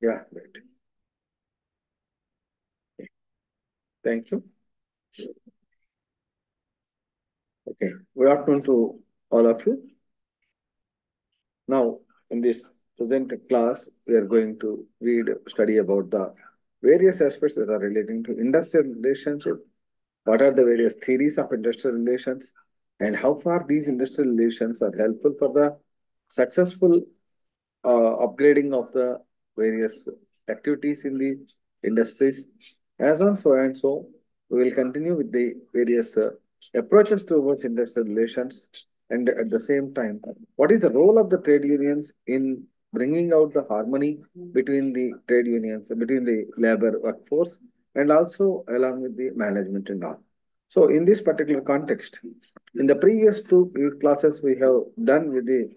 Yeah, right. Thank you. Okay. Good afternoon to all of you. Now, in this present class, we are going to study about the various aspects that are relating to industrial relationship. What are the various theories of industrial relations, and how far these industrial relations are helpful for the successful upgrading of the various activities in the industries, as on so and so. We will continue with the various approaches towards industrial relations, and at the same time, what is the role of the trade unions in bringing out the harmony between the trade unions, between the labor workforce, and also along with the management and all. So, in this particular context, in the previous two classes, we have done with the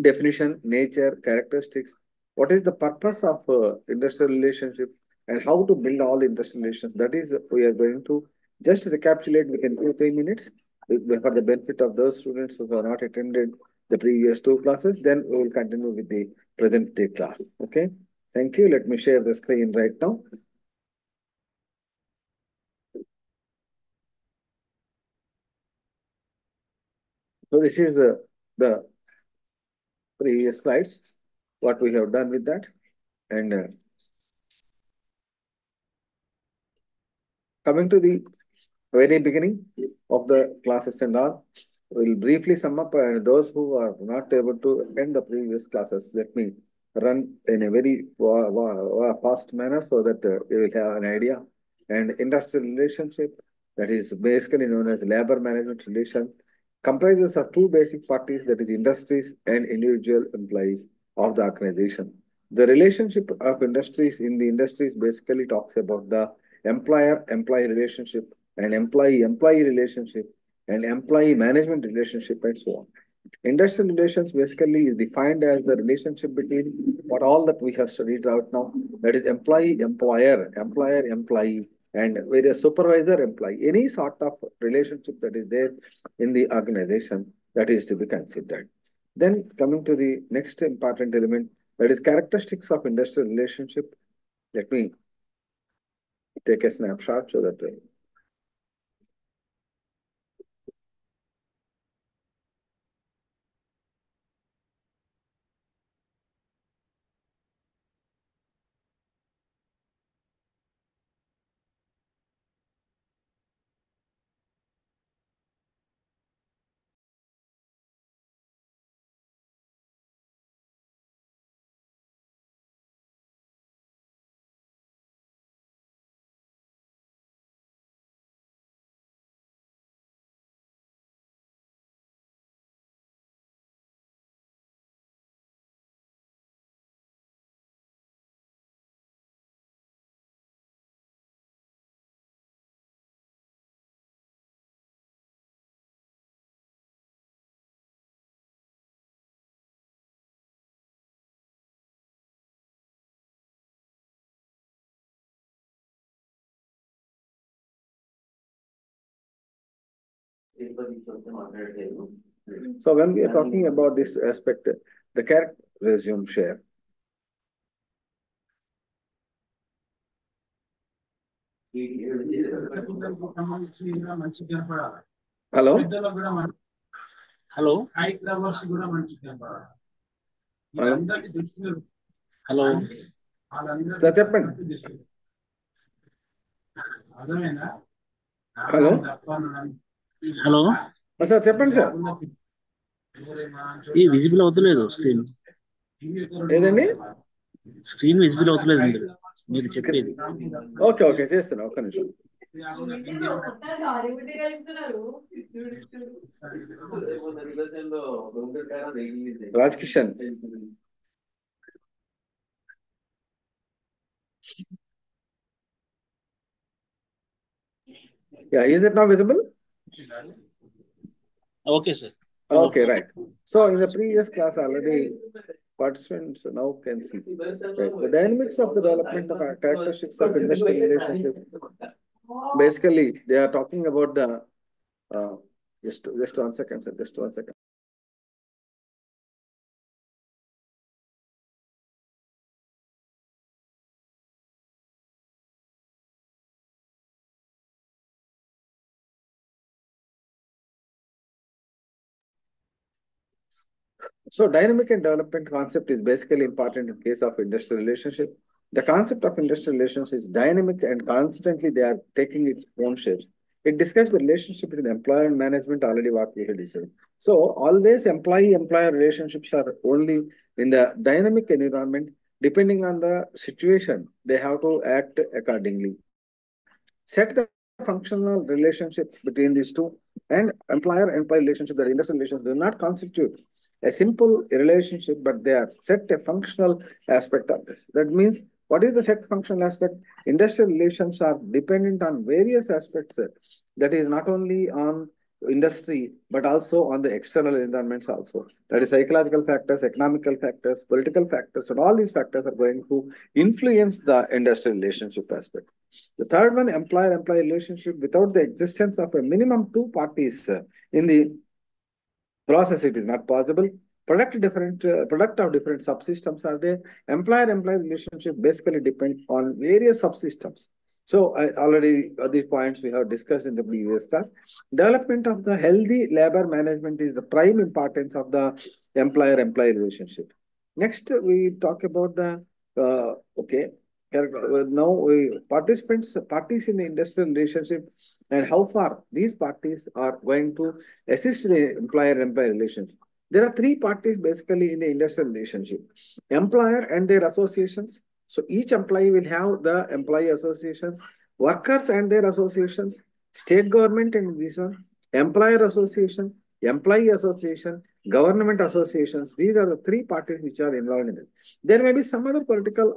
definition, nature, characteristics. What is the purpose of industrial relationship and how to build all the industrial relations? That is, we are going to just recapitulate within 2 3 minutes for the benefit of those students who have not attended the previous two classes. Then we will continue with the present day class. Okay. Thank you. Let me share the screen right now. So this is the previous slides, what we have done with that. And coming to the very beginning of the classes and all, we'll briefly sum up, and those who are not able to attend the previous classes, let me run in a very fast manner so that you will have an idea. And industrial relationship, that is basically known as labor management relation, comprises of two basic parties, that is industries and individual employees of the organization. The relationship of industries in the industries basically talks about the employer-employee relationship and employee-employee relationship and employee management relationship and so on. Industrial relations basically is defined as the relationship between what all that we have studied out now, that is employee-employer, employer-employee, and various supervisor-employee, any sort of relationship that is there in the organization that is to be considered. Then coming to the next important element, that is characteristics of industrial relationship. Let me take a snapshot so that so when we are talking about this aspect, the character resume share. Hello? Hello? Hello? Sir, చెప్పండి. Hello hello sir చెప్పండి sir. ఈ visible అవుతలేదు screen. ఏదండి? Screen visible అవుతలేదు మీరు చెప్పేది. Okay okay చేస్తున్నా, ఒక్క నిమిషం. Raj Kishan. Yeah, is it now visible? Okay, sir. Okay, right. So in the previous class already, participants now can see the dynamics of the development of characteristics of industrial relationship. Basically, they are talking about the just 1 second, sir, just 1 second. So dynamic and development concept is basically important in case of industrial relationship. The concept of industrial relations is dynamic and constantly they are taking its own shapes. It describes the relationship between employer and management, already what we had discussed. So always employee-employer relationships are only in the dynamic environment. Depending on the situation, they have to act accordingly. Set the functional relationships between these two, and employer-employee relationship, the industrial relations do not constitute a simple relationship, but they are set a functional aspect of this. That means, what is the set functional aspect? Industrial relations are dependent on various aspects. That is not only on industry, but also on the external environments also. That is psychological factors, economical factors, political factors, and all these factors are going to influence the industrial relationship aspect. The third one, employer-employee relationship, without the existence of a minimum two parties in the process, it is not possible. Product of different subsystems are there. Employer-employee relationship basically depend on various subsystems. So already these points we have discussed in the previous class. Development of the healthy labor management is the prime importance of the employer-employee relationship. Next, we talk about the okay. Now, parties in the industrial relationship, and how far these parties are going to assist the employer-employee relationship. There are three parties basically in the industrial relationship: employer and their associations. So each employee will have the employee associations, workers and their associations, state government and this one, employer association, employee association, government associations. These are the three parties which are involved in it. There may be some other political,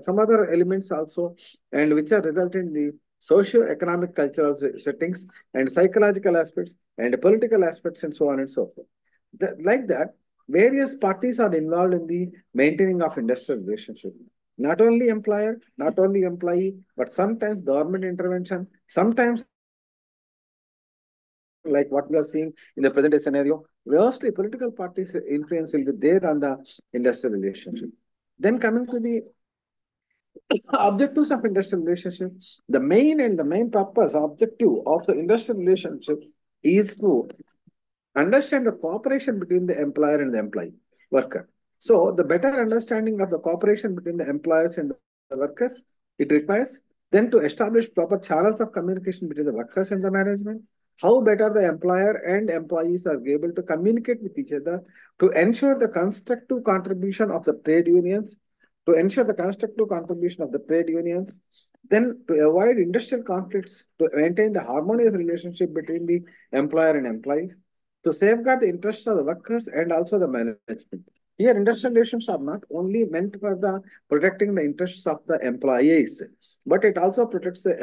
some other elements also, and which are resulting in the socio-economic cultural settings and psychological aspects and political aspects and so on and so forth. Like that, various parties are involved in the maintaining of industrial relationship. Not only employer, not only employee, but sometimes government intervention, sometimes like what we are seeing in the present day scenario, mostly political parties' influence will be there on the industrial relationship. Then coming to the objectives of industrial relationship, the main purpose, objective of the industrial relationship is to understand the cooperation between the employer and the employee worker. So the better understanding of the cooperation between the employers and the workers, it requires then to establish proper channels of communication between the workers and the management. How better the employer and employees are able to communicate with each other to ensure the constructive contribution of the trade unions, to ensure the constructive contribution of the trade unions, then to avoid industrial conflicts, to maintain the harmonious relationship between the employer and employees, to safeguard the interests of the workers and also the management. Here, industrial relations are not only meant for the protecting the interests of the employees, but it also protects the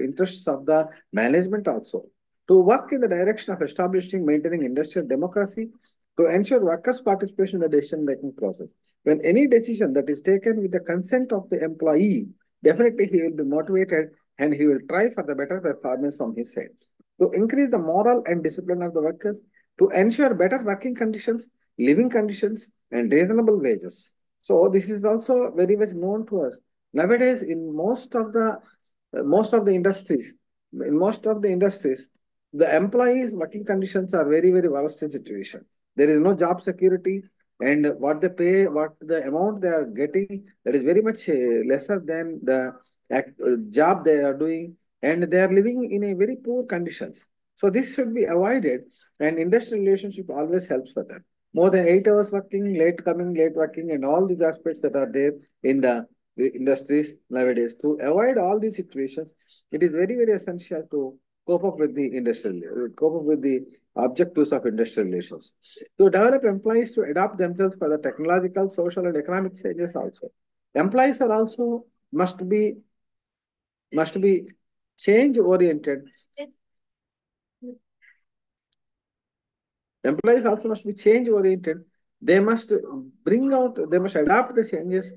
interests of the management also. To work in the direction of establishing, maintaining industrial democracy, to ensure workers' participation in the decision-making process. When any decision that is taken with the consent of the employee, definitely he will be motivated and he will try for the better performance from his side. To increase the moral and discipline of the workers, to ensure better working conditions, living conditions, and reasonable wages. So this is also very much known to us. Nowadays, in most of the industries, the employees' working conditions are very, very worst in situation. There is no job security, and what they pay, what the amount they are getting, that is very much lesser than the job they are doing, and they are living in a very poor conditions. So this should be avoided, and industrial relationship always helps for that. More than 8 hours working, late coming, late working, and all these aspects that are there in the industries nowadays. To avoid all these situations, it is very, very essential to cope up with the objectives of industrial relations. To develop employees to adapt themselves for the technological, social, and economic changes also. Employees are also must be change oriented. Employees also must be change oriented. They must adapt the changes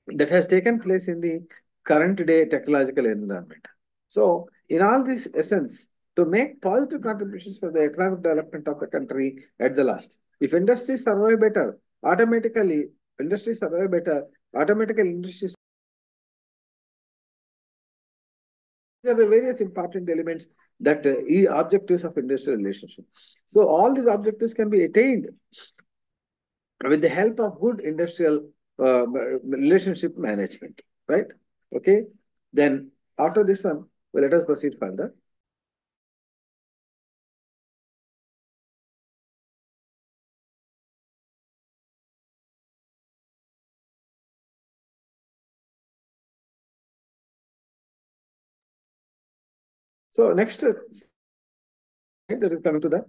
that has taken place in the current day technological environment. So, in all this essence, to make positive contributions for the economic development of the country at the last. If industries survive better, automatically industries survive better, automatically industries these are the various important elements that objectives of industrial relationship. So all these objectives can be attained with the help of good industrial relationship management, right? Okay. Then after this one, well, let us proceed further. So next, that is coming to the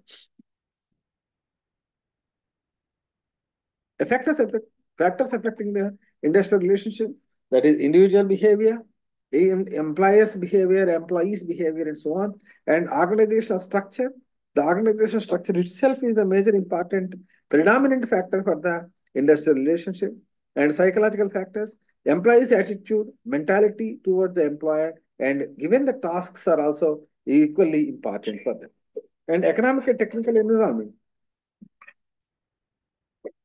factors affect factors affecting the industrial relationship, that is individual behavior, employers behavior, employees behavior, and so on, and organizational structure. The organizational structure itself is a major important predominant factor for the industrial relationship. And psychological factors, employees attitude, mentality towards the employer, and given the tasks are also equally important for them. And economic and technical environment,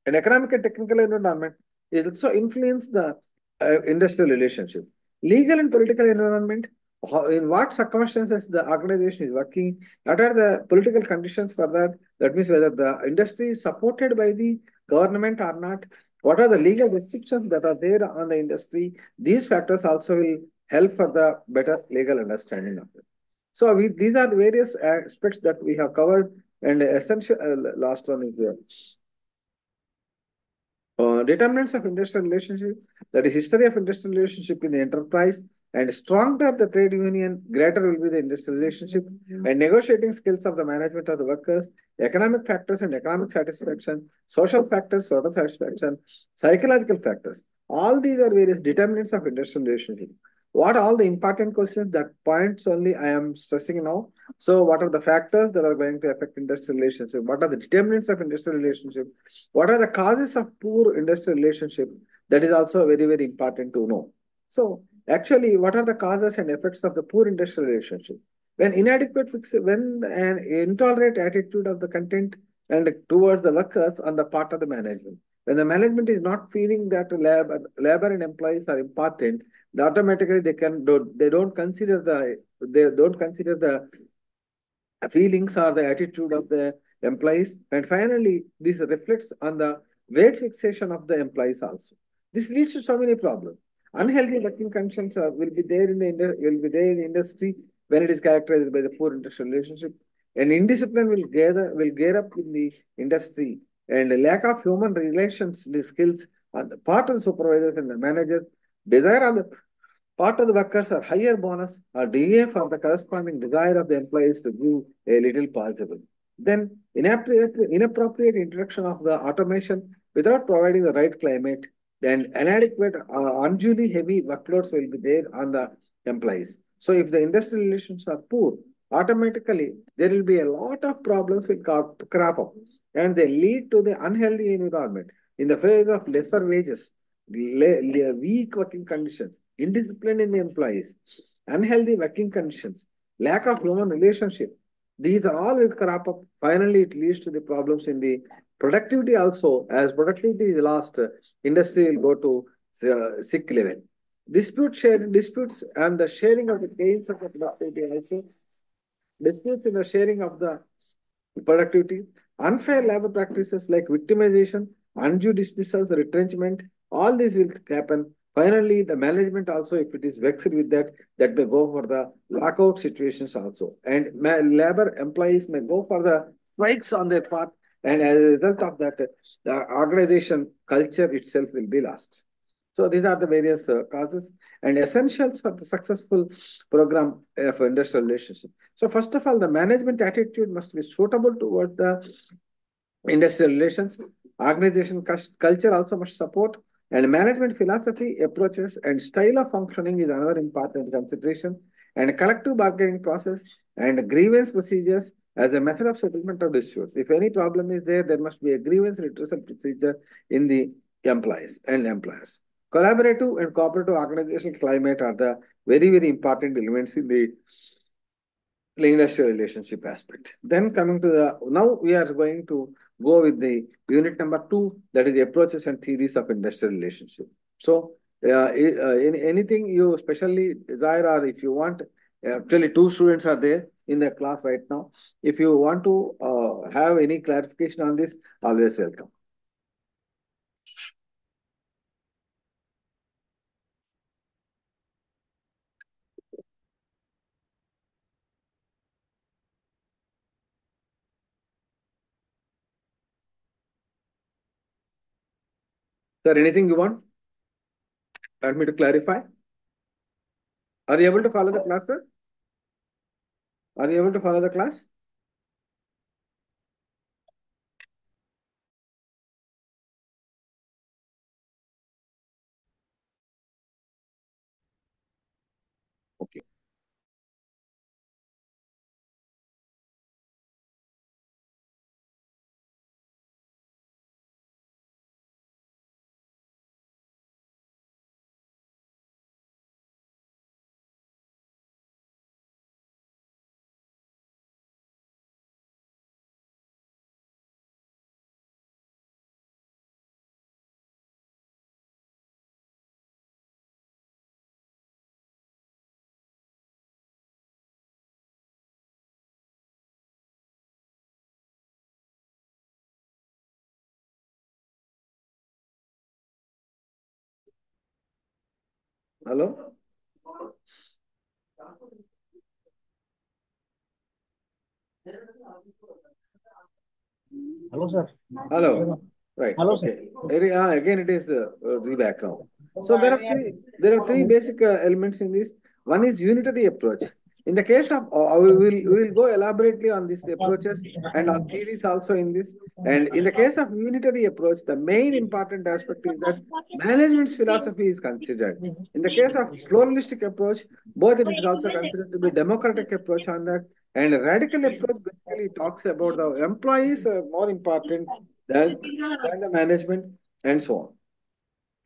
an economic and technical environment is also influence the industrial relationship. Legal and political environment, in what circumstances the organization is working, what are the political conditions for that? That means whether the industry is supported by the government or not. What are the legal restrictions that are there on the industry? These factors also will help for the better legal understanding of it. So these are the various aspects that we have covered, and essential last one is there. Determinants of industrial relationship, that is history of industrial relationship in the enterprise, and stronger the trade union, greater will be the industrial relationship, and negotiating skills of the management of the workers, economic factors and economic satisfaction, social factors, social satisfaction, psychological factors. All these are various determinants of industrial relationship. What are all the important questions, that points only I am stressing now. So what are the factors that are going to affect industrial relationship? What are the determinants of industrial relationship? What are the causes of poor industrial relationship? That is also very, very important to know. So actually, what are the causes and effects of the poor industrial relationship? When an intolerant attitude of the content and towards the workers on the part of the management. When the management is not feeling that labor and employees are important, automatically they don't consider the feelings or the attitude of the employees. And finally, this reflects on the wage fixation of the employees also. This leads to so many problems. Unhealthy working conditions will be there in the industry when it is characterized by the poor industrial relationship. And indiscipline will gear up in the industry, and a lack of human relations skills on the part of the supervisors and the managers, desire on the part of the workers are higher bonus or DA for the corresponding desire of the employees to give a little possible. Then inappropriate introduction of the automation without providing the right climate, then inadequate, unduly heavy workloads will be there on the employees. So if the industrial relations are poor, automatically there will be a lot of problems will crop up, and they lead to the unhealthy environment in the phase of lesser wages, weak working conditions, indiscipline in the employees, unhealthy working conditions, lack of human relationship. These are all will crop up. Finally, it leads to the problems in the productivity also. As productivity is lost, industry will go to sick level. Disputes and the sharing of the gains of the productivity also. Disputes in the sharing of the productivity, unfair labor practices like victimization, undue dismissals, retrenchment, all these will happen. Finally, the management also, if it is vexed with that, that may go for the lockout situations also. And labor employees may go for the strikes on their part. And as a result of that, the organization culture itself will be lost. So these are the various causes and essentials for the successful program for industrial relationship. So first of all, the management attitude must be suitable towards the industrial relations. Organization culture also must support, and management philosophy, approaches, and style of functioning is another important consideration. And collective bargaining process and grievance procedures as a method of settlement of disputes. If any problem is there, there must be a grievance redressal procedure in the employees and employers. Collaborative and cooperative organizational climate are the very, very important elements in the industrial relationship aspect. Then coming to now we are going to go with the unit number 2, that is the approaches and theories of industrial relationship. So anything you especially desire, or if you want, actually 2 students are there in the class right now. If you want to have any clarification on this, always welcome. Sir, anything you want me to clarify? Are you able to follow the class, sir? Are you able to follow the class? Okay. Hello? Hello, sir. Hello. Right. Hello, sir. Okay. Again, it is the background. So there are three basic elements in this. One is unitary approach. In the case of, we will go elaborately on these approaches and on theories also in this. And in the case of unitary approach, the main important aspect is that management's philosophy is considered. In the case of pluralistic approach, both it is also considered to be democratic approach on that. And a radical approach basically talks about the employees are more important than the management and so on.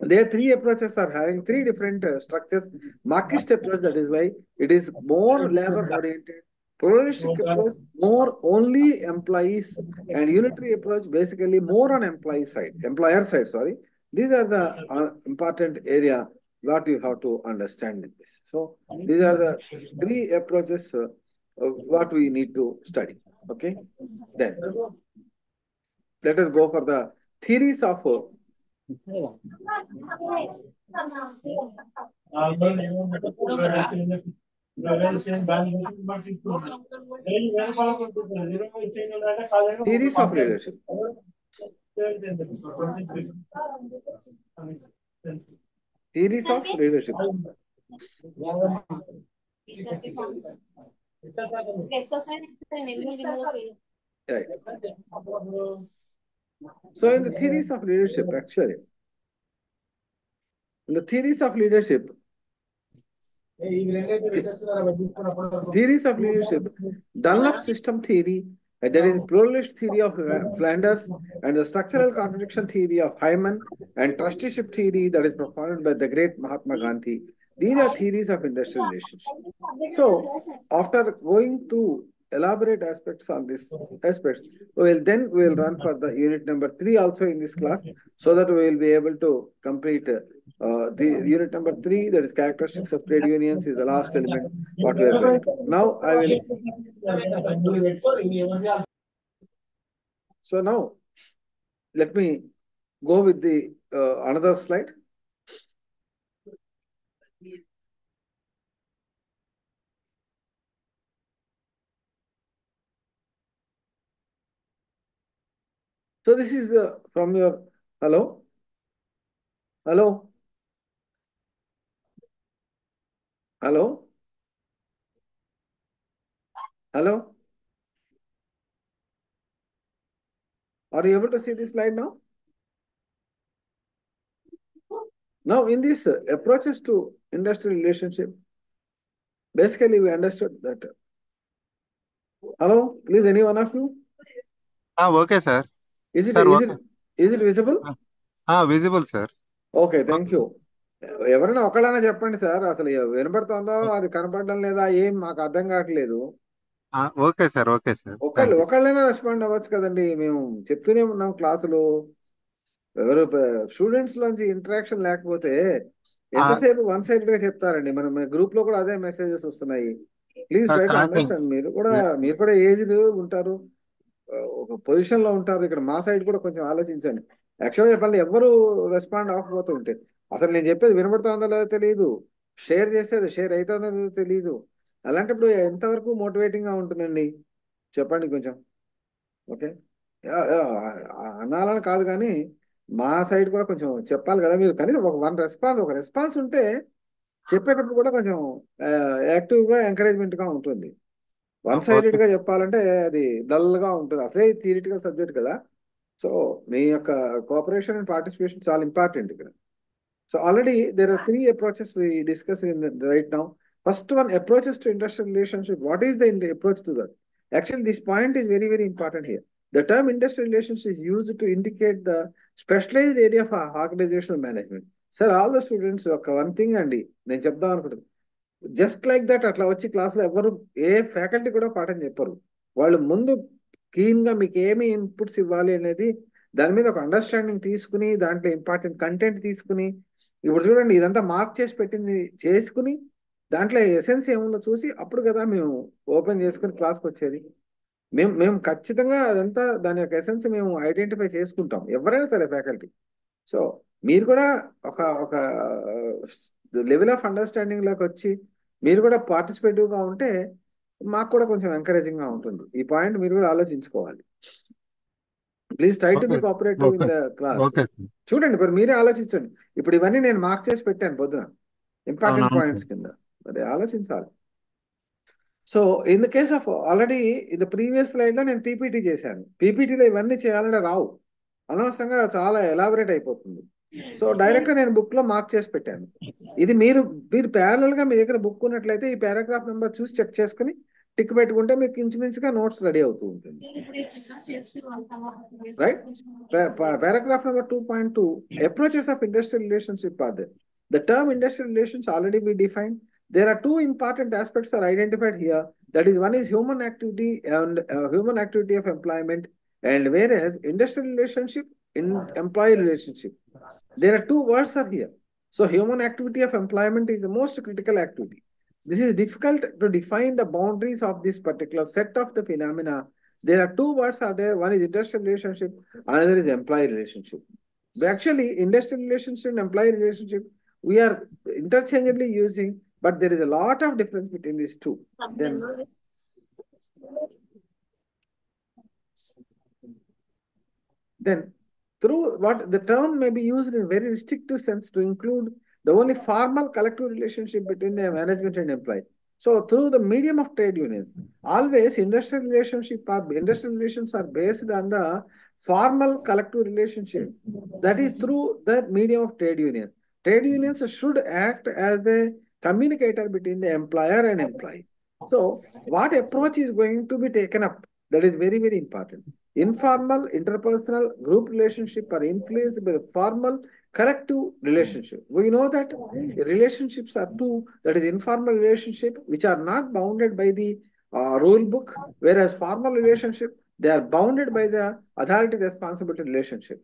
Their three approaches are having three different structures. Marxist approach, that is why it is more labor oriented. Pluralistic approach, more only employees, and unitary approach, basically more on employer side, sorry. These are the important area what you have to understand in this. So these are the three approaches what we need to study. Okay, then let us go for the theories of theories of leadership. Theories of leadership. Right. So in the theories of leadership, actually, in the theories of leadership, theories of leadership, Dunlop system theory, there is pluralist theory of Flanders, and the structural contradiction theory of Hyman, and trusteeship theory that is propounded by the great Mahatma Gandhi. These are theories of industrial relationship. So after going to elaborate aspects on this aspects, we will run for the unit number 3 also in this class, so that we will be able to complete the unit number 3, that is characteristics of trade unions, is the last element what we are going to. Now I will. So now let me go with the another slide. So this is from your hello. Hello. Hello. Hello. Are you able to see this slide now? Now, in this approaches to industrial relationship, basically we understood that. Hello, please, any one of you? Okay, sir. Is it Sir, is okay. it is it visible? Visible, sir. Okay thank Okay. You. ఎవరైనా ఒకళ్ళైనా చెప్పండి sir, అసలు వినపడుతుందో అది కనపడడం లేదా ఏం మాకు అర్థం కావట్లేదు. Okay, sir. Okay, sir. Thank you. ఒకళ్ళైనా రెస్పాండ్ అవ్వచ్చు కదండి. మేము చెప్తూనే ఉన్నాం క్లాసులు. ఎవరు స్టూడెంట్స్ లోంచి ఇంటరాక్షన్ లేకపోతే ఎంతసేపు వన్ సైడ్ గా చెప్తారండి. మనం గ్రూప్ లో కూడా అదే మెసేజెస్ వస్తున్నాయి. Please Sir, try to connecting. Understand. మీరు కూడా ఏజ్డ్ ఉంటారు, ఒక పొజిషన్ లో ఉంటారు. ఇక్కడ మా సైడ్ కూడా కొంచెం ఆలోచించండి. యాక్చువల్గా చెప్పాలి, ఎవరు రెస్పాండ్ అవ్వకపోతూ ఉంటే అసలు నేను చెప్పేది వినబడుతుందో లేదో తెలియదు, షేర్ చేస్తే అది షేర్ అవుతుందో లేదో తెలియదు. అలాంటప్పుడు ఎంతవరకు మోటివేటింగ్ గా ఉంటుందండి చెప్పండి కొంచెం. ఓకే, అనాలని కాదు కానీ మా సైడ్ కూడా కొంచెం చెప్పాలి కదా మీరు, కనీసం ఒక రెస్పాన్స్ ఉంటే చెప్పేటప్పుడు కూడా కొంచెం యాక్టివ్గా ఎంకరేజ్మెంట్గా ఉంటుంది. One okay. సైడెడ్గా చెప్పాలంటే అది డల్గా ఉంటుంది, అసలే థియరిటికల్ సబ్జెక్ట్ కదా. సో మీ యొక్క కోఆపరేషన్ అండ్ పార్టిసిపేషన్ చాలా ఇంపార్టెంట్ ఇక్కడ. So already there are three approaches we discuss in right now. First one, approaches to industrial relationship. What is the approach to that? Actually, this point is very, very important here. The term industrial relations is used to indicate the specialized area of organizational management. Sir, all the students, one thing అండి నేను చెప్దాం అనుకుంటున్నాను. Just like that అట్లా వచ్చి క్లాస్లో ఎవరు ఏ faculty కూడా పాఠం చెప్పరు. వాళ్ళు ముందు క్లీన్గా మీకు ఏమి ఇన్పుట్స్ ఇవ్వాలి అనేది దాని మీద ఒక అండర్స్టాండింగ్ తీసుకుని, దాంట్లో ఇంపార్టెంట్ కంటెంట్ తీసుకుని, ఇప్పుడు చూడండి ఇదంతా మార్క్ చేసి పెట్టింది చేసుకుని దాంట్లో ఎసెన్స్ ఏముందో చూసి అప్పుడు కదా మేము ఓపెన్ చేసుకుని క్లాస్కి వచ్చేది. మేము ఖచ్చితంగా అదంతా దాని యొక్క ఎసెన్స్ మేము ఐడెంటిఫై చేసుకుంటాం, ఎవరైనా సరే ఫ్యాకల్టీ. సో మీరు కూడా ఒక ఒక లెవెల్ ఆఫ్ అండర్స్టాండింగ్ లోకి వచ్చి మీరు కూడా పార్టిసిపేటివ్గా ఉంటే మాకు కూడా కొంచెం ఎంకరేజింగ్గా ఉంటుంది. ఈ పాయింట్ మీరు కూడా ఆలోచించుకోవాలి. Please try to be okay. Cooperative okay. In the class. Okay sir. చూడండి మరి మీరే ఆలోచించండి. ఇప్పుడు ఇవన్నీ నేను మార్క్ చేసి పెట్టాను పొద్దున ఇంపార్టెంట్ అవునవును పాయింట్స్ సార్. కింద, మరి ఆలోచించాలి. So in the case of already in the previous slide లో నేను పీపీటీ చేశాను. పీపీటీలో ఇవన్నీ చేయాలంటే రావు, అనవసరంగా చాలా ఎలాబరేట్ అయిపోతుంది. సో డైరెక్ట్ గా నేను బుక్ లో మార్క్ చేసి పెట్టాను. ఇది మీరు ప్యారలల్ గా మీ దగ్గర బుక్ ఉన్నట్లయితే ఈ పారాగ్రాఫ్ నెంబర్ చూసి చెక్ చేసుకుని టిక్ పెట్టుకుంటే మీకు ఇంచుమించుగా నోట్స్ రెడీ అవుతూ ఉంటుంది. Right? Paragraph number 2.2, approaches of industrial relationship are there. The term industrial relations already we defined. There are two important aspects are identified here. That is, one is human activity and human activity of employment, and whereas industrial relationship in employee relationship, there are two words are here. So human activity of employment is the most critical activity. This is difficult to define the boundaries of this particular set of the phenomena. There are two words are there. One is industrial relationship, another is employee relationship. But actually, industrial relationship and employee relationship, we are interchangeably using, but there is a lot of difference between these two. Then through what the term may be used in very restrictive sense to include the only formal collective relationship between the management and employee. So through the medium of trade unions, always industrial relations are based on the formal collective relationship, that is through the medium of trade union. Trade unions should act as a communicator between the employer and employee. So what approach is going to be taken up, that is very, very important. Informal, interpersonal, group relationship are influenced by the formal collective relationship. We know that relationships are two, that is informal relationship, which are not bounded by the rule book, whereas formal relationship, they are bounded by the authority responsibility relationship.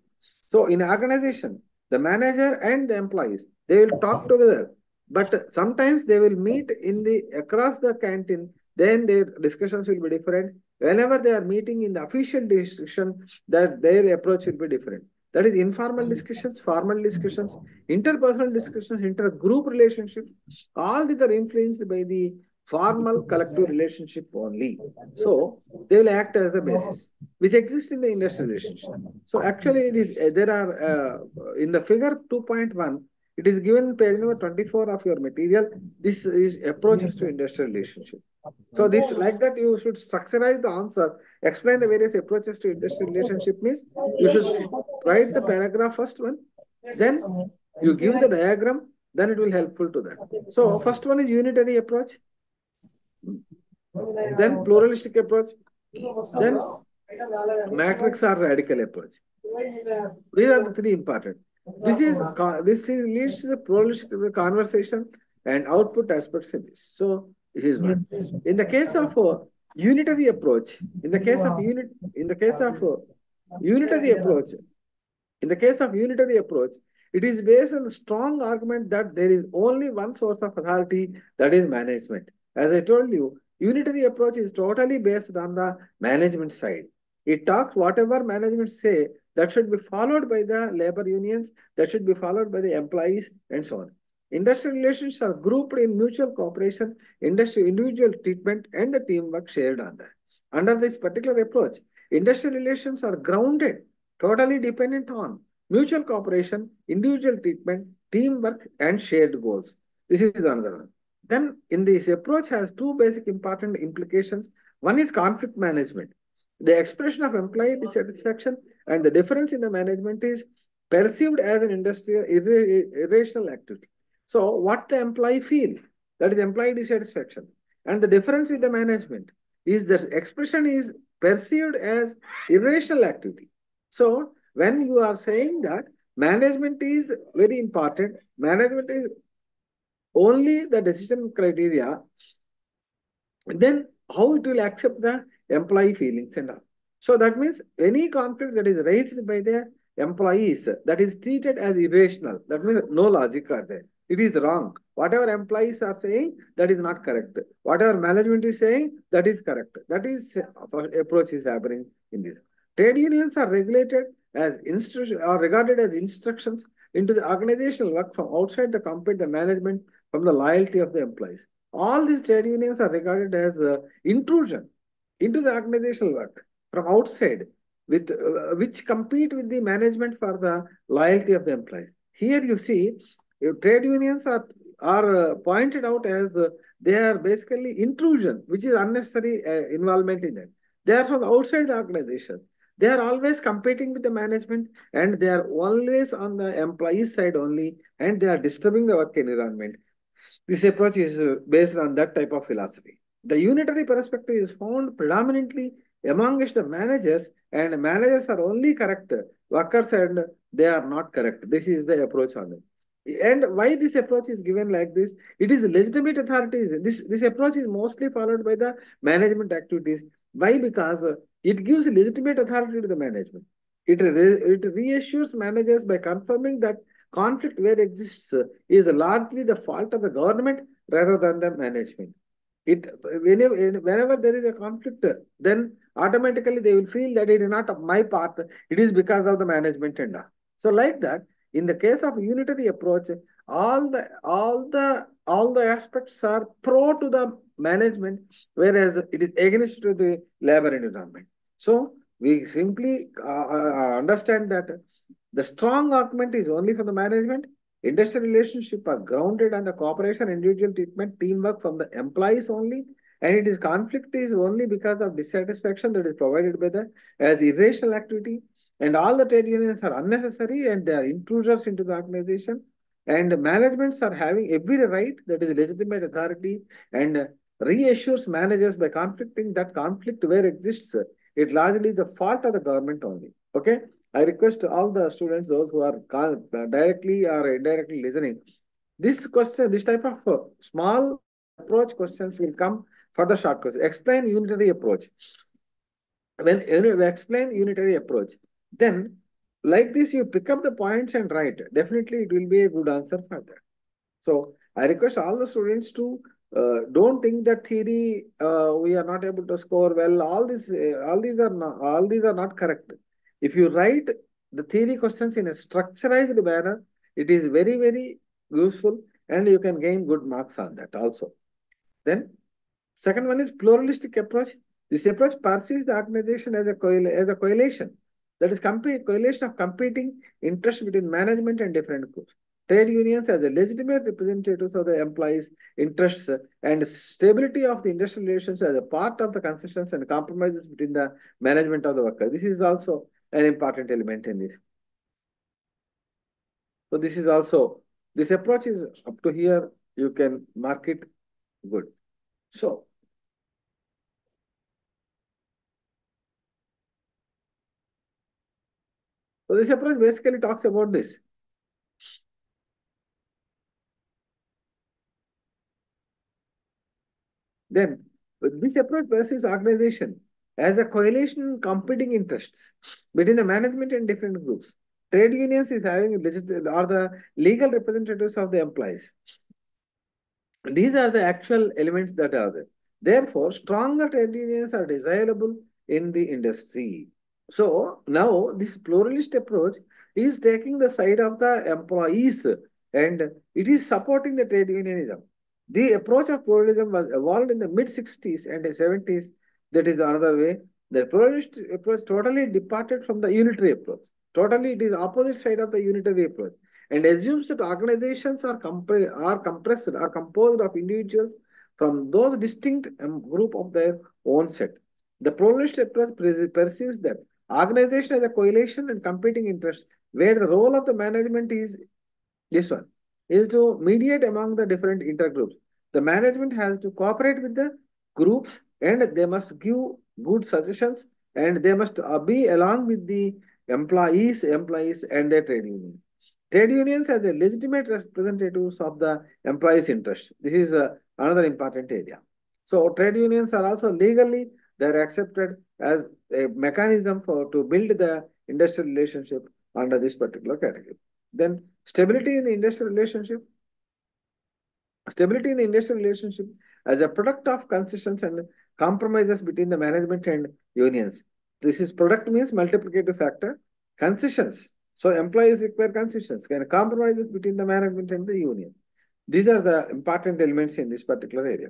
So in organization, the manager and the employees, they will talk together, but sometimes they will meet in the across the canteen, then their discussions will be different. Whenever they are meeting in the official discussion, that their approach will be different. That is informal discussions, formal discussions, interpersonal discussions, intergroup relationships. All these are influenced by the formal collective relationship only. So they will act as the basis which exists in the industrial relationship. So actually, it is there are in the figure 2.1. It is given page number 24 of your material. This is approaches to industrial relationship. So this, like that, you should structureize the answer, explain the various approaches to industrial relationship means you should write the paragraph first one, then you give the diagram, then it will helpful to that. So first one is unitary approach, then pluralistic approach, then matrix or radical approach. These are the three important. This leads to the pluralistic conversation and output aspects in this. So this is one. In the case of unitary approach, in the case of unitary approach, in the case of unitary approach, it is based on a strong argument that there is only one source of authority, that is management. As I told you, unitary approach is totally based on the management side. It talks whatever management say, that should be followed by the labor unions, that should be followed by the employees, and so on. Industrial relations are grouped in mutual cooperation, individual treatment, and the teamwork shared on that. Under this particular approach, industrial relations are grounded, totally dependent on mutual cooperation, individual treatment, teamwork, and shared goals. This is another one. Then, in this approach has two basic important implications. One is conflict management. The expression of employee dissatisfaction and the difference in the management is perceived as an industrial irrational activity. So, what the employee feel, that is employee dissatisfaction, and the difference with the management is that expression is perceived as irrational activity. So, when you are saying that management is very important, management is only the decision criteria, then how it will accept the employee feelings and all. So that means any conflict that is raised by the employees that is treated as irrational. That means no logic are there. It is wrong. Whatever employees are saying, that is not correct. Whatever management is saying, that is correct. That is approach is happening in this. Trade unions are regulated as instructions are regarded as instructions into the organizational work from outside the company, the management, from the loyalty of the employees. All these trade unions are regarded as intrusion into the organizational work from outside, with which compete with the management for the loyalty of the employees. Here you see, trade unions are pointed out as they are basically intrusion, which is unnecessary involvement in that. They are from outside the organization. They are always competing with the management, and they are always on the employee side only, and they are disturbing the work environment. This approach is based on that type of philosophy. The unitary perspective is found predominantly amongst the managers, and managers are only correct, workers and they are not correct. This is the approach on it. And why this approach is given like this? It is legitimate authorities. This approach is mostly followed by the management activities. Why? Because it gives legitimate authority to the management. It reassures managers by confirming that conflict where exists is largely the fault of the government rather than the management. Whenever there is a conflict, then automatically they will feel that it is not of my part, it is because of the management and all. So like that, in the case of unitary approach, all the aspects are pro to the management, whereas it is against to the labor environment. So we simply understand that the strong argument is only from the management. Industrial relationship are grounded on the cooperation, individual treatment, teamwork from the employees only. And it is conflict is only because of dissatisfaction that is provided by the as irrational activity. And all the trade unions are unnecessary and they are intruders into the organization. And managements are having every right, that is legitimate authority, and reassures managers by conflicting that conflict where exists. It largely the fault of the government only. Okay. I request all the students, those who are directly or indirectly listening, this type of small approach questions will come for the short question. Explain unitary approach. When you explain unitary approach, then like this, you pick up the points and write. Definitely, it will be a good answer for that. So I request all the students to don't think that theory we are not able to score well. All these are not correct. If you write the theory questions in a structurized manner, it is very useful, and you can gain good marks on that also. Then second one is pluralistic approach. This approach perceives the organization as a coalition. That is coalition of competing interests between management and different groups. Trade unions as a legitimate representatives of the employees' interests, and stability of the industrial relations as a part of the concessions and compromises between the management of the worker. This is also an important element in this. So this approach is up to here. You can mark it good. So this approach basically talks about this. Then this approach perceives organization as a coalition competing interests between the management and different groups. Trade unions is having are the legal representatives of the employees. These are the actual elements that are there. Therefore, stronger trade unions are desirable in the industry. So now this pluralist approach is taking the side of the employees, and it is supporting the trade unionism. The approach of pluralism was evolved in the mid-60s and 70s. That is another way. The pluralist approach totally departed from the unitary approach. Totally, it is opposite side of the unitary approach and assumes that organizations are compressed, are composed of individuals from those distinct group of their own set. The pluralist approach perceives that organization as a coalition and competing interests, where the role of the management is this one is to mediate among the different intergroups. The management has to cooperate with the groups and they must give good suggestions and they must be along with the employees and their trade unions. Trade unions are the legitimate representatives of the employees' interest. This is another important area. So trade unions are also legally they are accepted as a mechanism for to build the industrial relationship under this particular category. Then stability in the industrial relationship. Stability in the industrial relationship as a product of concessions and compromises between the management and unions. This is product means multiplicative factor. Concessions. So employees require concessions and compromises between the management and the union. These are the important elements in this particular area.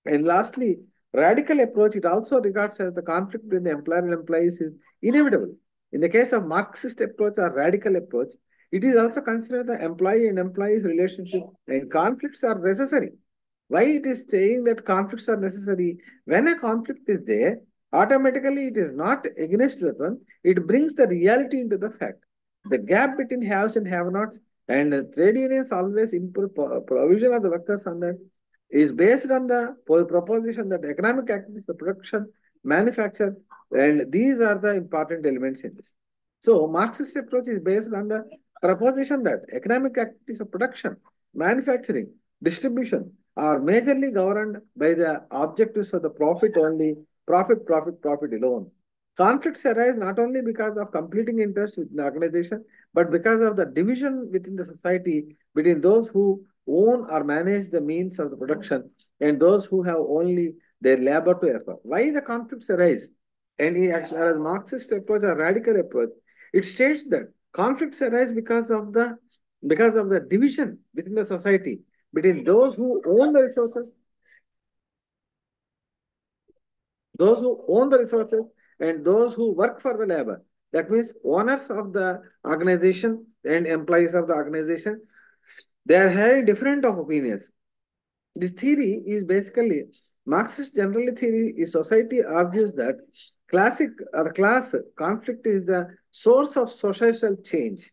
And lastly, radical approach, it also regards as the conflict between the employer and employees is inevitable. In the case of Marxist approach or radical approach, it is also considered the employee and employees relationship and conflicts are necessary. Why it is saying that conflicts are necessary? When a conflict is there, automatically it is not against that one. It brings the reality into the fact. The gap between haves and have-nots and trade unions always improve provision of the workers on that is based on the proposition that economic activities, the production, manufacture, and these are the important elements in this. So Marxist approach is based on the proposition that economic activities of production, manufacturing, distribution are majorly governed by the objectives of the profit only, profit alone. Conflicts arise not only because of completing interest within the organization, but because of the division within the society between those who own or manage the means of the production and those who have only their labor to effort. Why the conflicts arise? And he actually, as Marxist approach or radical approach, it states that conflicts arise because of the division within the society between those who own the resources and those who work for the labor. That means owners of the organization and employees of the organization, they are having different of opinions. This theory is basically Marxist general theory is society argues that class conflict is the source of societal change.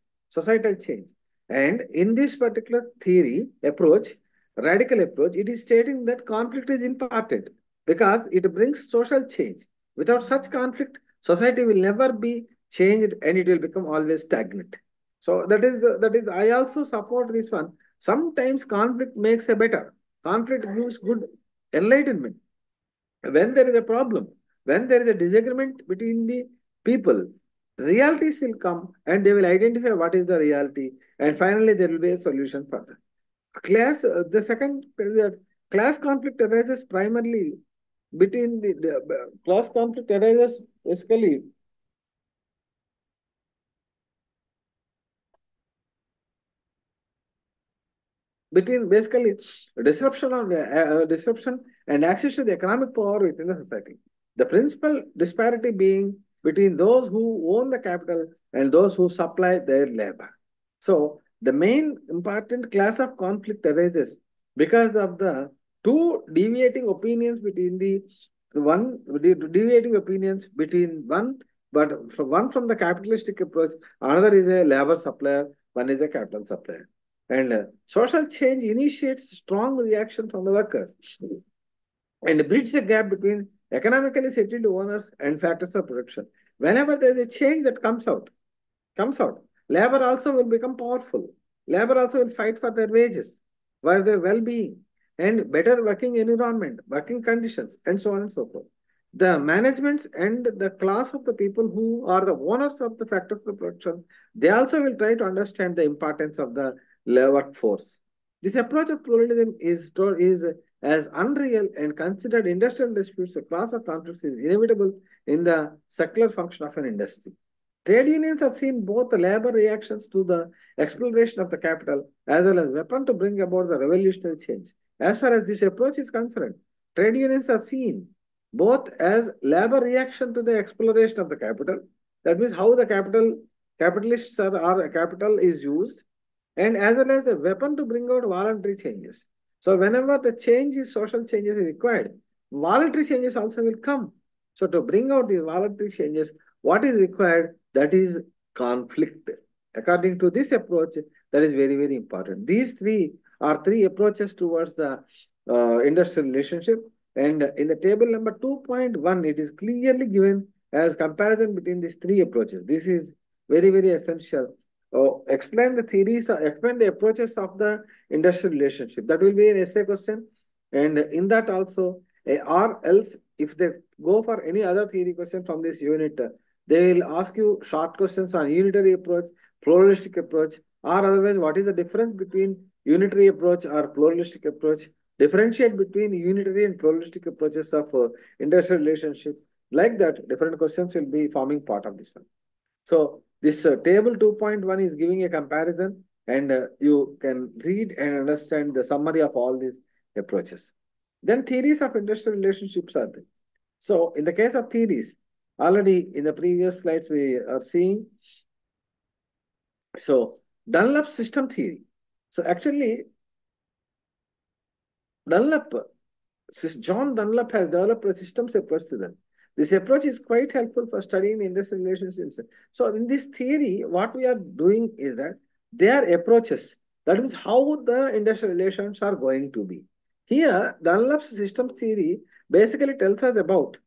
And in this particular theory approach, radical approach, it is stating that conflict is important because it brings social change. Without such conflict, society will never be changed and it will become always stagnant. So that is I also support this one. Sometimes conflict makes a better. Conflict gives good enlightenment. When there is a problem, when there is a disagreement between the people, realities will come and they will identify what is the reality, and finally there will be a solution for that. The second is that class conflict arises primarily between the class conflict arises basically between basically disruption and access to the economic power within the society. The principal disparity being between those who own the capital and those who supply their labor. So the main important class of conflict arises because of the two deviating opinions between deviating opinions between one from the capitalistic approach, another is a labor supplier, one is a capital supplier. And social change initiates strong reaction from the workers and bridge the gap between economically settled owners and factors of production. Whenever there is a change that comes out, labor also will become powerful. Labor also will fight for their wages, for their well-being, and better working environment, working conditions, and so on and so forth. The managements and the class of the people who are the owners of the factors of production, they also will try to understand the importance of the workforce. This approach of pluralism is as unreal and considered industrial disputes, a class of conflicts is inevitable in the secular function of an industry. Trade unions are seen both labor reactions to the exploration of the capital as well as weapon to bring about the revolutionary change. As far as this approach is concerned, trade unions are seen both as labor reaction to the exploration of the capital. That means how the capital capitalists or capital is used, and as well as a weapon to bring out voluntary changes. So whenever the change is social changes is required, voluntary changes also will come. So to bring out these voluntary changes, what is required? That is conflict. According to this approach, that is very, very important. These three are three approaches towards the industrial relationship. And in the table number 2.1, it is clearly given as comparison between these three approaches. This is very, very essential. Explain the theories, explain the approaches of the industrial relationship. That will be an essay question. And in that also, or else if they go for any other theory question from this unit, they will ask you short questions on unitary approach, pluralistic approach, or otherwise what is the difference between unitary approach or pluralistic approach, differentiate between unitary and pluralistic approaches of industrial relationship. Like that, different questions will be forming part of this one. So this table 2.1 is giving a comparison, and you can read and understand the summary of all these approaches. Then theories of industrial relationships are there. So in the case of theories, already in the previous slides we are seeing. So Dunlop system theory. So actually Dunlop, John Dunlop has developed a systems approach to them. This approach is quite helpful for studying the industrial relations. So in this theory, what we are doing is that they are approaches. That means how the industrial relations are going to be. Here, Dunlop's system theory basically tells us about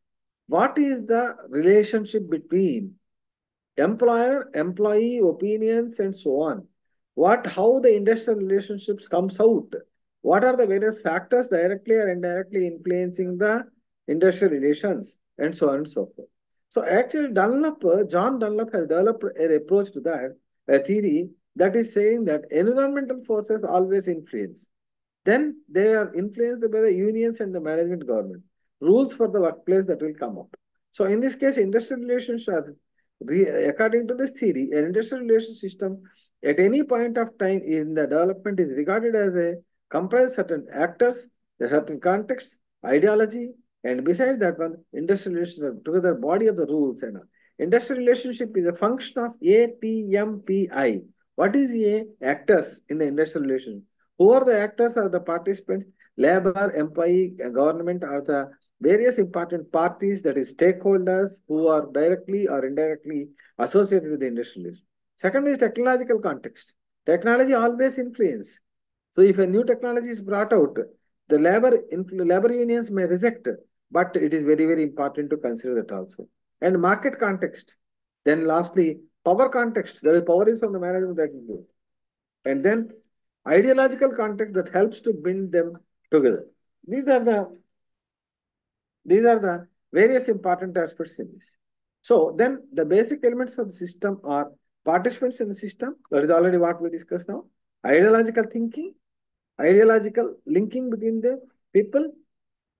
what is the relationship between employer, employee opinions, and so on. How the industrial relationships comes out. What are the various factors directly or indirectly influencing the industrial relations, and so on and so forth. So actually John Dunlop has developed an approach to that, a theory that is saying that environmental forces always influence. Then they are influenced by the unions and the management government. Rules for the workplace that will come up. So in this case, industrial relations are, according to this theory, an industrial relation system at any point of time in the development is regarded as a comprise certain actors, a certain context, ideology, and besides that one, industrial relations are together body of the rules. And industrial relationship is a function of ATMPI. What is A? Actors in the industrial relationship. Who are the actors or the participants? Labor, employee, government are the various important parties, that is stakeholders, who are directly or indirectly associated with the industrial relationship. Second is technological context. Technology always influence. So if a new technology is brought out, the labor unions may reject, but it is very, very important to consider that also. And market context. Then lastly, power context. There is power is from the management that is good. And then ideological context that helps to bind them together. These are the various important aspects in this. So then the basic elements of the system are participants in the system. That is already what we discussed now. Ideological thinking, ideological linking between the people.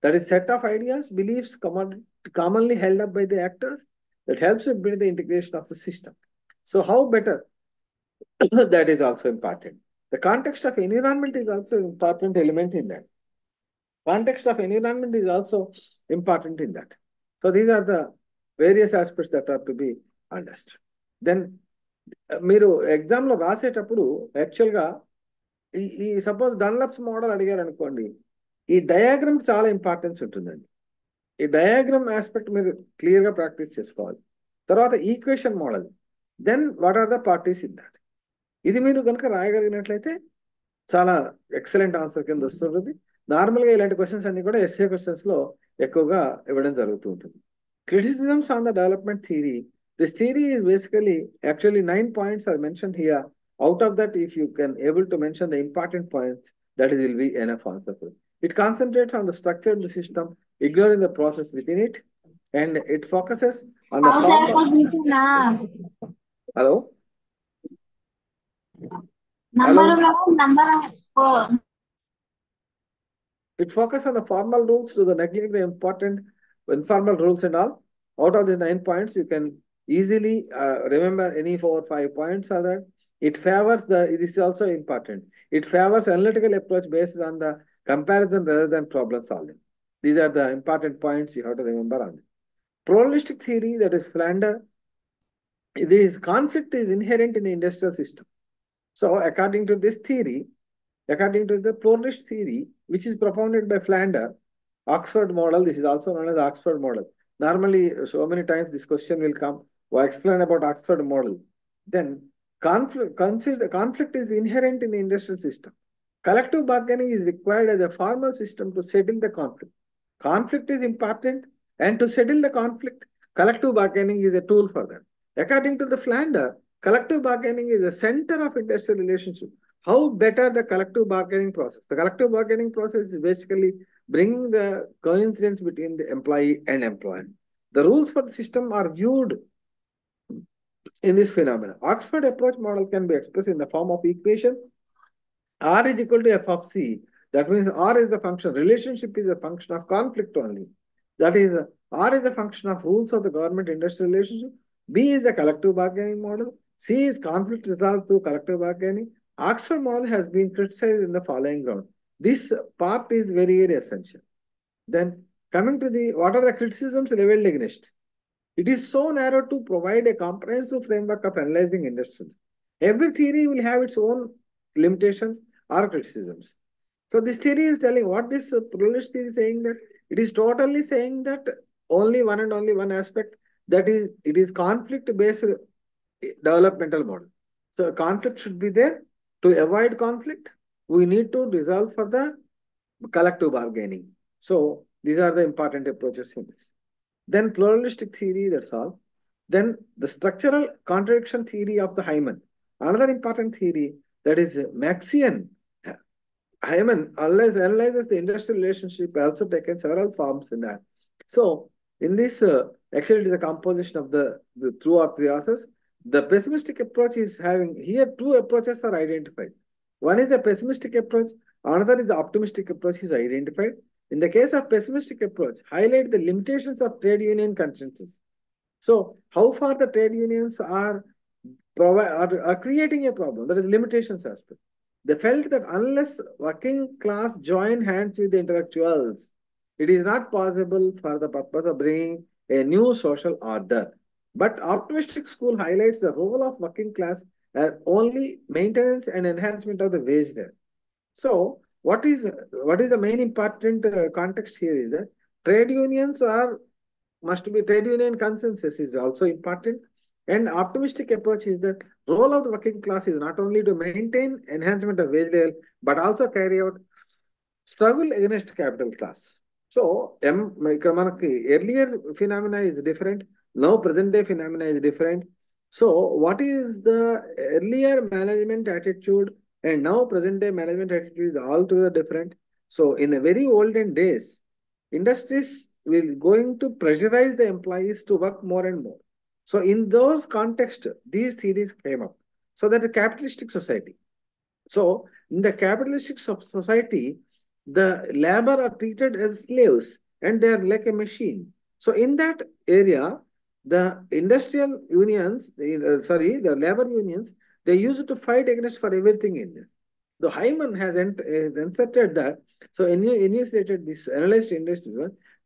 That is set of ideas, beliefs commonly held up by the actors that helps to build the integration of the system. So how better? That is also important. The context of environment is also an important element in that. Context of environment is also important in that. So these are the various aspects that are to be understood. Then మీరు ఎగ్జామ్లో రాసేటప్పుడు యాక్చువల్గా ఈ suppose డన్లప్స్ model అడిగారు అనుకోండి, ఈ diagram చాలా importance ఉంటుందండి. ఈ డయాగ్రామ్ ఆస్పెక్ట్ మీరు క్లియర్గా ప్రాక్టీస్ చేసుకోవాలి. తర్వాత equation model, then what are the parties in that. ఇది మీరు కనుక రాయగలిగినట్లయితే చాలా ఎక్సలెంట్ ఆన్సర్ కింద వస్తుంటుంది. నార్మల్గా ఇలాంటి క్వశ్చన్స్ అన్ని కూడా ఎస్ఏ క్వశ్చన్స్లో ఎక్కువగా ఇవ్వడం జరుగుతూ ఉంటుంది. Criticisms on the development theory. This theory is basically, actually 9 points are mentioned here. Out of that, if you can able to mention the important points, that will be enough answer. It concentrates on the structure of the system, ignoring the process within it, and it focuses on the Hello? It focuses on the formal rules to the neglect the important informal rules and all. Out of the 9 points, you can easily remember any 4 or 5 points are that. It favors it is also important. It favors analytical approach based on the comparison rather than problem solving. These are the important points you have to remember on it. Pluralistic theory, that is Flander. this conflict is inherent in the industrial system. So, according to this theory, according to the pluralist theory, which is propounded by Flander, Oxford model, this is also known as Oxford model. Normally, so many times this question will come, or explain about Oxford model. Then, conflict is inherent in the industrial system. Collective bargaining is required as a formal system to settle the conflict. Conflict is important, and to settle the conflict, collective bargaining is a tool for that. According to the Flander, collective bargaining is the center of industrial relationship. How better the collective bargaining process? The collective bargaining process is basically bringing the coincidence between the employee and employer. The rules for the system are viewed in this phenomenon. Oxford approach model can be expressed in the form of equation R is equal to f of c. That means R is the function. Relationship is a function of conflict only. That is, R is a function of rules of the government-industrial relationship. B is the collective bargaining model. C is conflict resolved through collective bargaining. Oxford model has been criticized in the following ground. This part is very, very essential. Then coming to the, what are the criticisms leveled against? It is so narrow to provide a comprehensive framework of analyzing industries. Every theory will have its own limitations or criticisms. So this theory is telling what this pluralist theory is saying, that it is totally saying that only one and only one aspect, that is, it is conflict-based developmental model. So conflict should be there. To avoid conflict, we need to resolve for the collective bargaining. So these are the important approaches in this. Then pluralistic theory, that's all. Then the structural contradiction theory of the Hyman. Another important theory, that is Maxian. Hyman analyzes the industrial relationship, also taken several forms in that. So in this, actually it is a composition of the two or three authors. The pessimistic approach is having, here two approaches are identified. One is a pessimistic approach, another is the optimistic approach is identified. In the case of pessimistic approach, highlight the limitations of trade union consensus. So how far the trade unions are creating a problem, that is limitations aspect. They felt that unless working class join hands with the intellectuals, it is not possible for the purpose of bringing a new social order. But optimistic school highlights the role of working class as only maintenance and enhancement of the wage there. So what is the main important context here is that trade unions are must be trade union consensus is also important. And optimistic approach is that role of the working class is not only to maintain enhancement of wage level, but also carry out struggle against capital class. So earlier phenomena is different. Now present day phenomena is different. So what is the earlier management attitude and now present day management attitude is altogether different. So in the very olden days, industries will going to pressurize the employees to work more and more. So in those contexts, these theories came up. So that the capitalistic society. So in the capitalistic society, the labor are treated as slaves and they are like a machine. So in that area, the industrial unions, the labor unions, they used to fight against for everything in this. The Hyman has inserted that. So enunciated this analyzed industry.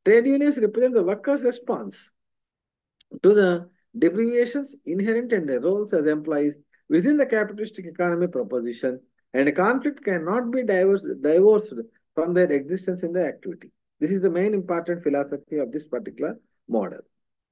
Trade unions represent the workers' response to the deprivations inherent in their roles as employees within the capitalistic economy proposition, and conflict cannot be divorced from their existence in the activity. This is the main important philosophy of this particular model.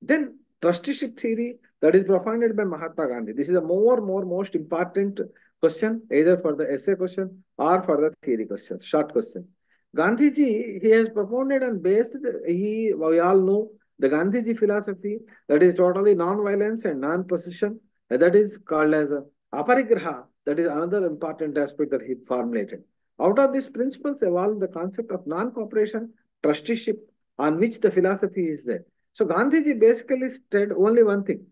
Then trusteeship theory, that is propounded by Mahatma Gandhi. This is a most important question, either for the essay question or for the theory question, short question. Gandhiji, he has propounded and based, we all know the Gandhiji philosophy, that is totally non-violence and non-possession, that is called as aparigraha. That is another important aspect that he formulated. Out of these principles evolved the concept of non-cooperation, trusteeship, on which the philosophy is there. So Gandhiji basically said only one thing.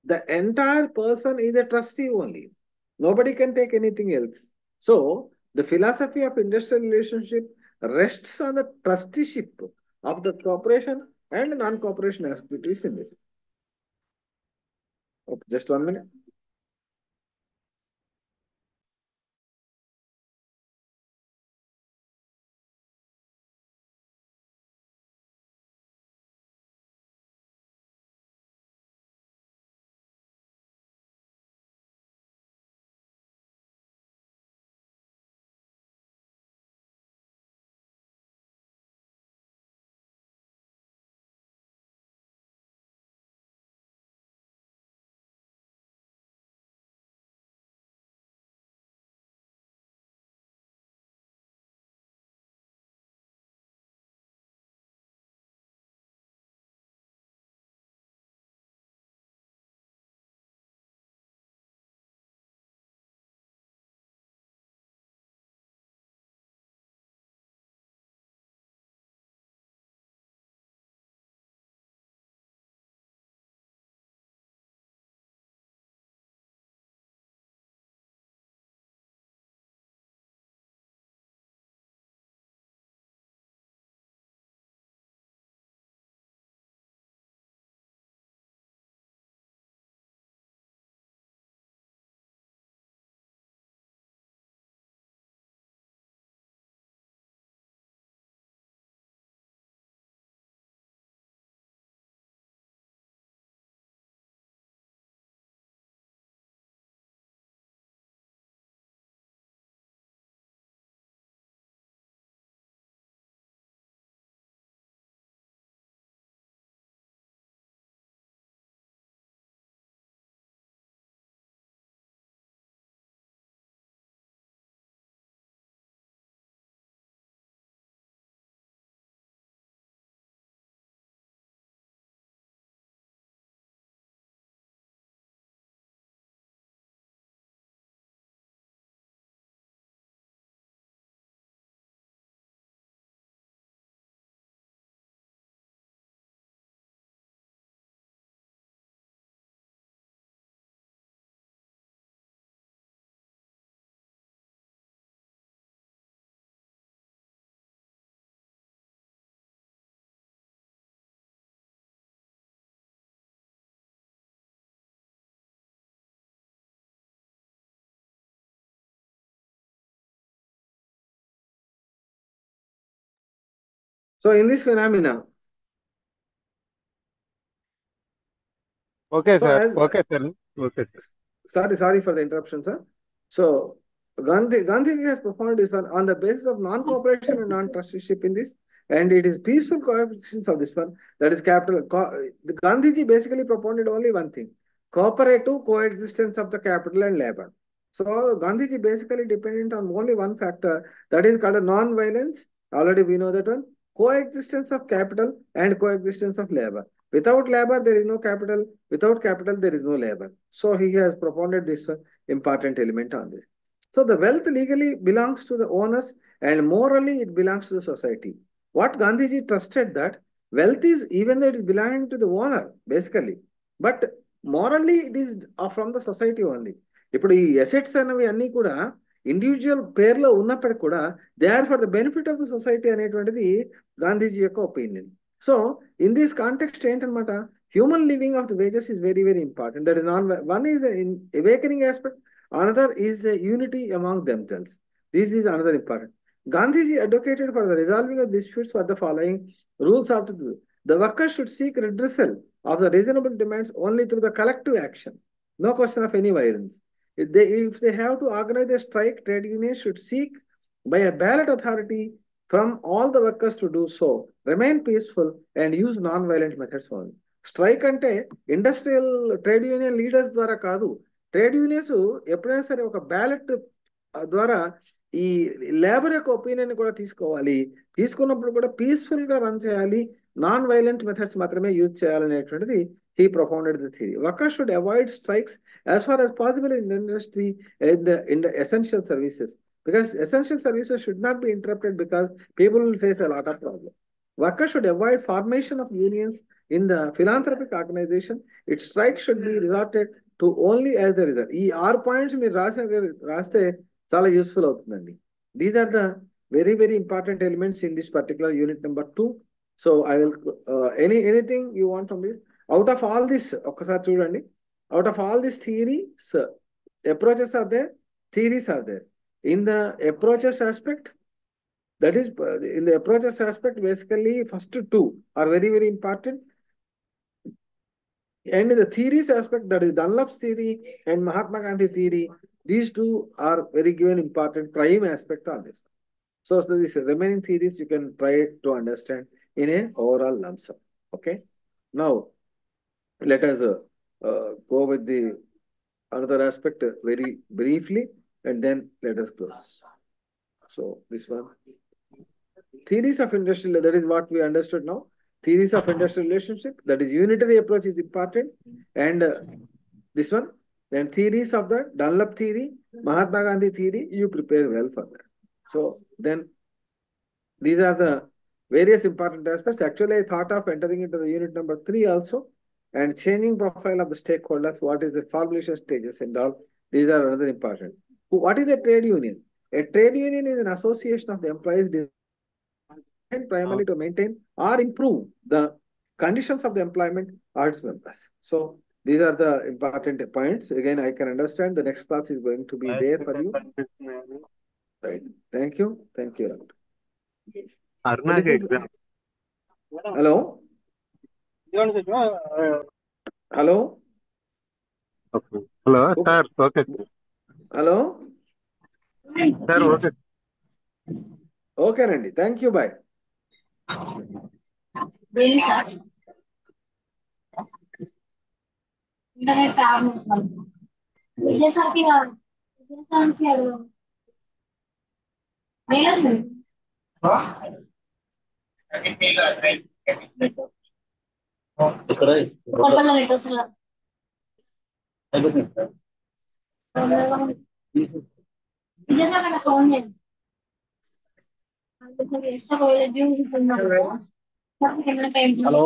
The entire person is a trustee only. Nobody can take anything else. So the philosophy of industrial relationship rests on the trusteeship of the cooperation and non-cooperation activities in this. Okay, just 1 minute. So in this phenomena, Okay, so sir. as Okay, sir. Okay, sir. sorry for the interruption, sir. So Gandhi has profound this one on the basis of non-cooperation and non-trusteeship in this, and it is peaceful coexistence of this one. That is capital. The Gandhiji basically propounded only one thing: cooperative coexistence of the capital and labor. So Gandhiji basically dependent on only one factor, that is called a non-violence. Already we know that one. Coexistence of capital and coexistence of labor. Without labor, there is no capital. Without capital, there is no labor. So he has propounded this important element on this. So the wealth legally belongs to the owners and morally it belongs to the society. What Gandhiji trusted that wealth is even though it is belonging to the owner, basically, but morally it is from the society only. ఇప్పుడు ఈ assets అనేవి అన్నీ కూడా individual పేర్లో ఉన్నప్పటికీ కూడా they are for the benefit of the society అనేటువంటిది గాంధీజీ యొక్క opinion. So in this context ఏంటనమాట, human living of the wages is very, very important. That is one is an awakening aspect, another is a unity among themselves. This is another important. Gandhiji advocated for the resolving of disputes for the following rules of the workers should seek redressal of the reasonable demands only through the collective action. No question of any violence. If they have to organize a strike, trade unions should seek by a ballot authority from all the workers to do so, remain peaceful and use non-violent methods only. Strike అంటే industrial trade union leaders ద్వారా కాదు. Trade unions ఎప్పుడైనా సరే ఒక ballot ద్వారా ఈ labour యొక్క opinion కూడా తీసుకోవాలి. తీసుకున్నప్పుడు కూడా పీస్ఫుల్ గా రన్ చేయాలి. నాన్ వైలెంట్ మెథడ్స్ మాత్రమే use చేయాలనేటువంటిది he propounded the theory. Workers should avoid strikes as far as possible in the industry, in the essential services, because essential services should not be interrupted because people will face a lot of problems. Workers should avoid formation of unions in the philanthropic organization. Its strike should be resorted to only as the result. ఈ 6 points మీరు రాస్తే చాలా useful అవుతుందండి. These are the very very important elements in this particular unit number 2. So I will anything you want from this out of all this ఒక్కసారి చూడండి. Out of all this theories, approaches are there, theories are there. In the approaches aspect, that is in the approaches aspect, basically first two are very, very important. And in the theories aspect, that is Dunlop's theory and Mahatma Gandhi theory, these two are very given important prime aspect on this. So these remaining theories you can try to understand in a overall lump sum. Okay. Now let us go with the another aspect very briefly, and then let us close. So this one, theories of industrial, that is what we understood now. Theories of industrial relationship, that is unitary approach is important. And this one, then theories of the Dunlop theory, Mahatma Gandhi theory, you prepare well for that. So then these are the various important aspects. Actually, I thought of entering into the unit number 3 also, and changing profile of the stakeholders, what is the formulation stages and all. These are another important. What is a trade union? A trade union is an association of the employees designed primarily to maintain or improve the conditions of the employment or its members. So these are the important points. Again, I can understand the next class is going to be there for you. Right. Thank you. Thank you. Arna's Anything? exam. Hello? Hello? Okay. Hello, Okay. sir. Okay, sir. Hello? Sir, okay. Okay, Randy. Thank you. Bye. Vijayasai phone చేయండి. Hello